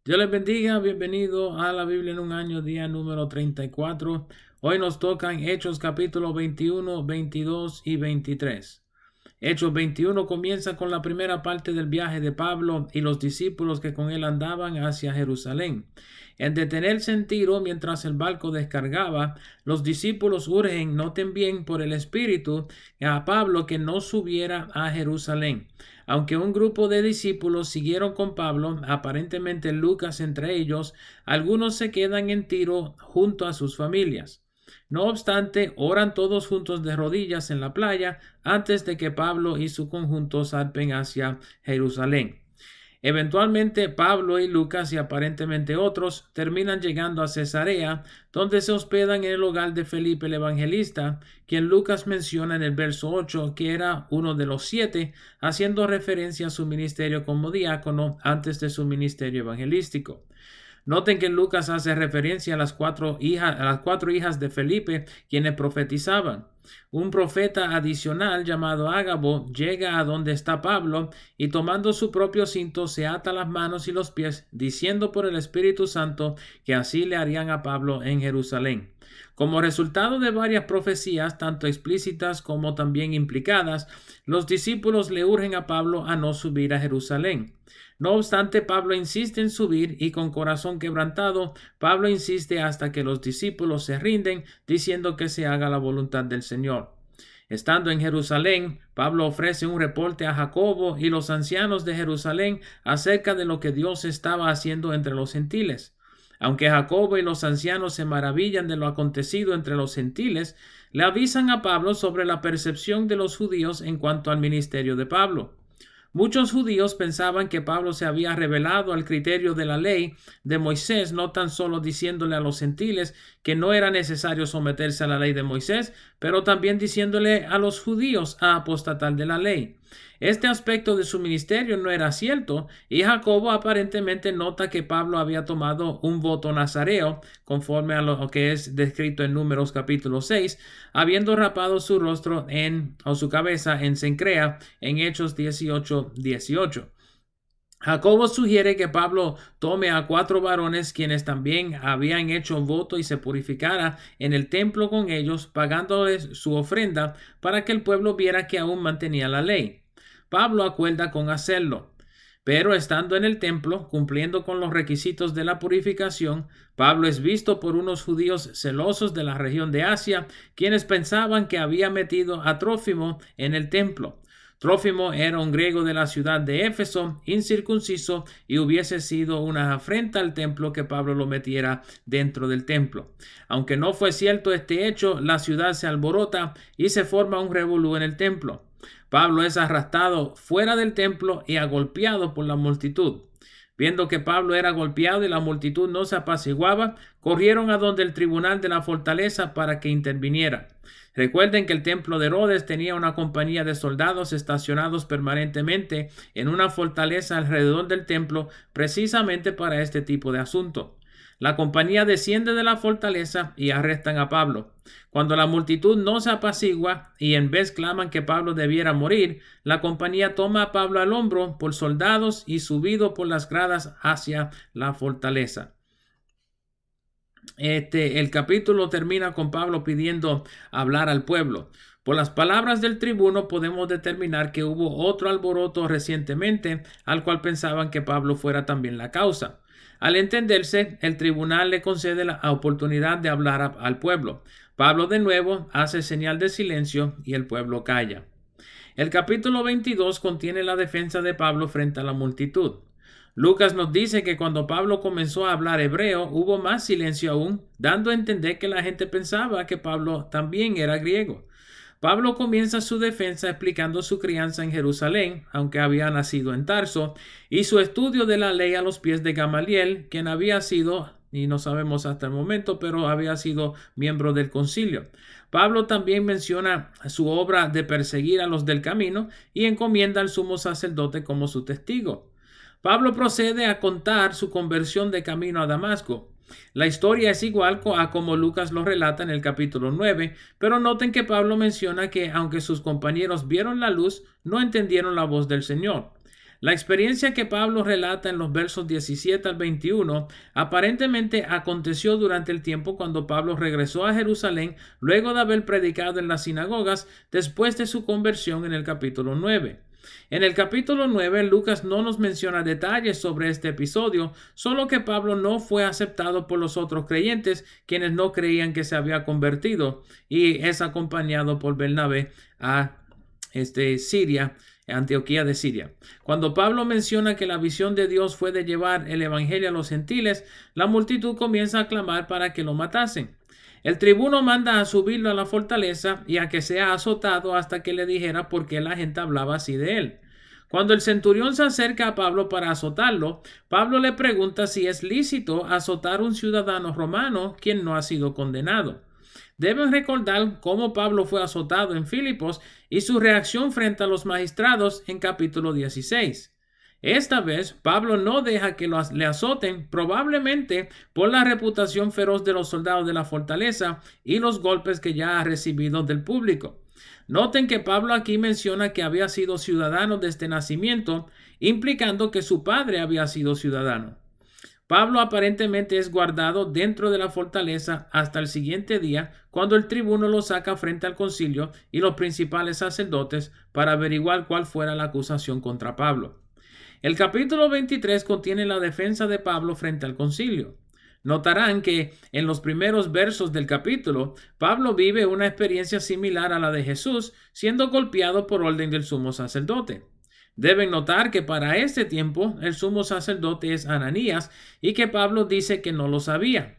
Dios les bendiga, bienvenido a la Biblia en un año, día número 34. Hoy nos tocan Hechos capítulo 21, 22 y 23. Hechos 21 comienza con la primera parte del viaje de Pablo y los discípulos que con él andaban hacia Jerusalén. En detenerse en Tiro mientras el barco descargaba, los discípulos urgen, noten bien, por el Espíritu a Pablo que no subiera a Jerusalén. Aunque un grupo de discípulos siguieron con Pablo, aparentemente Lucas entre ellos, algunos se quedan en Tiro junto a sus familias. No obstante, oran todos juntos de rodillas en la playa antes de que Pablo y su conjunto zarpen hacia Jerusalén. Eventualmente Pablo y Lucas y aparentemente otros terminan llegando a Cesarea, donde se hospedan en el hogar de Felipe el Evangelista, quien Lucas menciona en el verso 8 que era uno de los 7, haciendo referencia a su ministerio como diácono antes de su ministerio evangelístico. Noten que Lucas hace referencia a las cuatro hijas de Felipe, quienes profetizaban. Un profeta adicional llamado Ágabo llega a donde está Pablo y tomando su propio cinto se ata las manos y los pies, diciendo por el Espíritu Santo que así le harían a Pablo en Jerusalén. Como resultado de varias profecías, tanto explícitas como también implicadas, los discípulos le urgen a Pablo a no subir a Jerusalén. No obstante, Pablo insiste en subir y con corazón quebrantado, Pablo insiste hasta que los discípulos se rinden, diciendo que se haga la voluntad del Señor. Estando en Jerusalén, Pablo ofrece un reporte a Jacobo y los ancianos de Jerusalén acerca de lo que Dios estaba haciendo entre los gentiles. Aunque Jacobo y los ancianos se maravillan de lo acontecido entre los gentiles, le avisan a Pablo sobre la percepción de los judíos en cuanto al ministerio de Pablo. Muchos judíos pensaban que Pablo se había revelado al criterio de la ley de Moisés, no tan solo diciéndole a los gentiles que no era necesario someterse a la ley de Moisés, pero también diciéndole a los judíos a apostatar de la ley. Este aspecto de su ministerio no era cierto, y Jacobo aparentemente nota que Pablo había tomado un voto nazareo, conforme a lo que es descrito en Números capítulo 6, habiendo rapado su rostro o su cabeza en Cencrea en Hechos 18:18. Jacobo sugiere que Pablo tome a 4 varones quienes también habían hecho voto y se purificara en el templo con ellos, pagándoles su ofrenda para que el pueblo viera que aún mantenía la ley. Pablo acuerda con hacerlo. Pero estando en el templo, cumpliendo con los requisitos de la purificación, Pablo es visto por unos judíos celosos de la región de Asia, quienes pensaban que había metido a Trófimo en el templo. Trófimo era un griego de la ciudad de Éfeso, incircunciso, y hubiese sido una afrenta al templo que Pablo lo metiera dentro del templo. Aunque no fue cierto este hecho, la ciudad se alborota y se forma un revolú en el templo. Pablo es arrastrado fuera del templo y agolpeado por la multitud. Viendo que Pablo era golpeado y la multitud no se apaciguaba, corrieron a donde el tribunal de la fortaleza para que interviniera. Recuerden que el templo de Herodes tenía una compañía de soldados estacionados permanentemente en una fortaleza alrededor del templo precisamente para este tipo de asunto. La compañía desciende de la fortaleza y arrestan a Pablo. Cuando la multitud no se apacigua y en vez claman que Pablo debiera morir, la compañía toma a Pablo al hombro por soldados y subido por las gradas hacia la fortaleza. El capítulo termina con Pablo pidiendo hablar al pueblo. Por las palabras del tribuno podemos determinar que hubo otro alboroto recientemente al cual pensaban que Pablo fuera también la causa. Al entenderse, el tribunal le concede la oportunidad de hablar al pueblo. Pablo de nuevo hace señal de silencio y el pueblo calla. El capítulo 22 contiene la defensa de Pablo frente a la multitud. Lucas nos dice que cuando Pablo comenzó a hablar hebreo hubo más silencio aún, dando a entender que la gente pensaba que Pablo también era griego. Pablo comienza su defensa explicando su crianza en Jerusalén, aunque había nacido en Tarso, y su estudio de la ley a los pies de Gamaliel, quien había sido, y no sabemos hasta el momento, pero había sido miembro del concilio. Pablo también menciona su obra de perseguir a los del camino y encomienda al sumo sacerdote como su testigo. Pablo procede a contar su conversión de camino a Damasco. La historia es igual a como Lucas lo relata en el capítulo 9, pero noten que Pablo menciona que aunque sus compañeros vieron la luz, no entendieron la voz del Señor. La experiencia que Pablo relata en los versos 17 al 21 aparentemente aconteció durante el tiempo cuando Pablo regresó a Jerusalén luego de haber predicado en las sinagogas después de su conversión en el capítulo 9. En el capítulo 9, Lucas no nos menciona detalles sobre este episodio, solo que Pablo no fue aceptado por los otros creyentes, quienes no creían que se había convertido, y es acompañado por Bernabé a Siria, Antioquía de Siria. Cuando Pablo menciona que la visión de Dios fue de llevar el evangelio a los gentiles, la multitud comienza a clamar para que lo matasen. El tribuno manda a subirlo a la fortaleza y a que sea azotado hasta que le dijera por qué la gente hablaba así de él. Cuando el centurión se acerca a Pablo para azotarlo, Pablo le pregunta si es lícito azotar a un ciudadano romano quien no ha sido condenado. Deben recordar cómo Pablo fue azotado en Filipos y su reacción frente a los magistrados en capítulo 16. Esta vez, Pablo no deja que le azoten, probablemente por la reputación feroz de los soldados de la fortaleza y los golpes que ya ha recibido del público. Noten que Pablo aquí menciona que había sido ciudadano desde nacimiento, implicando que su padre había sido ciudadano. Pablo aparentemente es guardado dentro de la fortaleza hasta el siguiente día, cuando el tribuno lo saca frente al concilio y los principales sacerdotes para averiguar cuál fuera la acusación contra Pablo. El capítulo 23 contiene la defensa de Pablo frente al concilio. Notarán que en los primeros versos del capítulo, Pablo vive una experiencia similar a la de Jesús, siendo golpeado por orden del sumo sacerdote. Deben notar que para este tiempo el sumo sacerdote es Ananías y que Pablo dice que no lo sabía.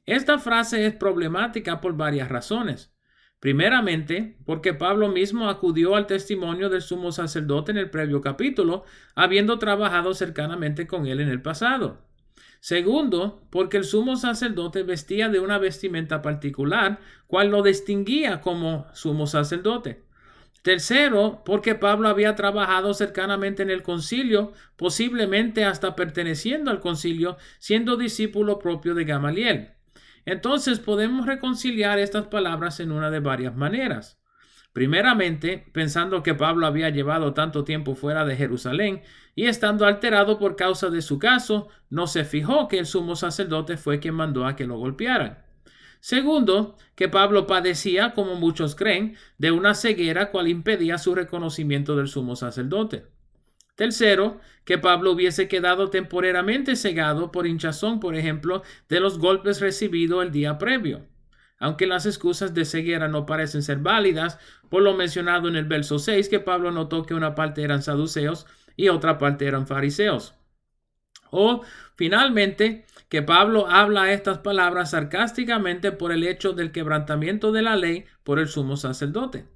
Esta frase es problemática por varias razones. Primeramente, porque Pablo mismo acudió al testimonio del sumo sacerdote en el previo capítulo, habiendo trabajado cercanamente con él en el pasado. Segundo, porque el sumo sacerdote vestía de una vestimenta particular, cual lo distinguía como sumo sacerdote. Tercero, porque Pablo había trabajado cercanamente en el concilio, posiblemente hasta perteneciendo al concilio, siendo discípulo propio de Gamaliel. Entonces podemos reconciliar estas palabras en una de varias maneras. Primeramente, pensando que Pablo había llevado tanto tiempo fuera de Jerusalén y estando alterado por causa de su caso, no se fijó que el sumo sacerdote fue quien mandó a que lo golpearan. Segundo, que Pablo padecía, como muchos creen, de una ceguera cual impedía su reconocimiento del sumo sacerdote. Tercero, que Pablo hubiese quedado temporariamente cegado por hinchazón, por ejemplo, de los golpes recibidos el día previo. Aunque las excusas de ceguera no parecen ser válidas, por lo mencionado en el verso 6, que Pablo notó que una parte eran saduceos y otra parte eran fariseos. O, finalmente, que Pablo habla estas palabras sarcásticamente por el hecho del quebrantamiento de la ley por el sumo sacerdote.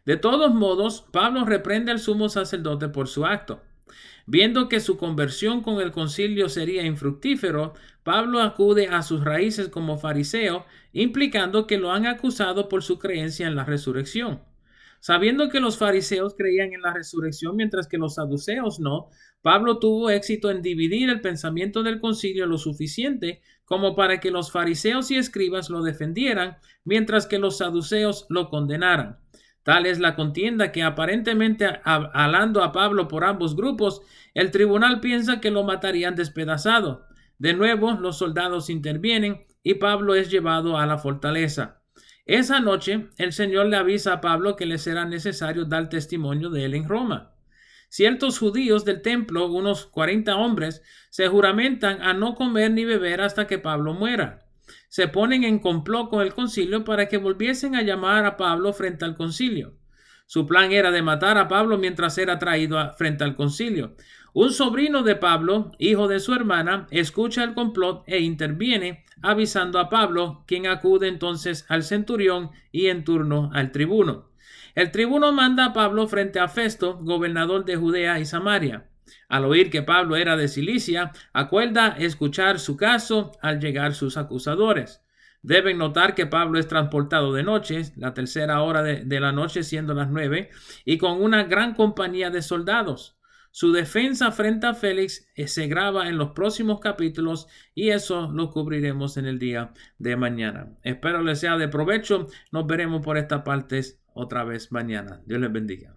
De todos modos, Pablo reprende al sumo sacerdote por su acto. Viendo que su conversión con el concilio sería infructífero, Pablo acude a sus raíces como fariseo, implicando que lo han acusado por su creencia en la resurrección. Sabiendo que los fariseos creían en la resurrección mientras que los saduceos no, Pablo tuvo éxito en dividir el pensamiento del concilio lo suficiente como para que los fariseos y escribas lo defendieran, mientras que los saduceos lo condenaran. Tal es la contienda que aparentemente alando a Pablo por ambos grupos, el tribunal piensa que lo matarían despedazado. De nuevo, los soldados intervienen y Pablo es llevado a la fortaleza. Esa noche, el Señor le avisa a Pablo que le será necesario dar testimonio de él en Roma. Ciertos judíos del templo, unos 40 hombres, se juramentan a no comer ni beber hasta que Pablo muera. Se ponen en complot con el concilio para que volviesen a llamar a Pablo frente al concilio. Su plan era de matar a Pablo mientras era traído frente al concilio. Un sobrino de Pablo, hijo de su hermana, escucha el complot e interviene, avisando a Pablo, quien acude entonces al centurión y en turno al tribuno. El tribuno manda a Pablo frente a Festo, gobernador de Judea y Samaria. Al oír que Pablo era de Cilicia, acuerda escuchar su caso al llegar sus acusadores. Deben notar que Pablo es transportado de noche, la tercera hora de la noche siendo las 9, y con una gran compañía de soldados. Su defensa frente a Félix se graba en los próximos capítulos y eso lo cubriremos en el día de mañana. Espero les sea de provecho. Nos veremos por estas partes otra vez mañana. Dios les bendiga.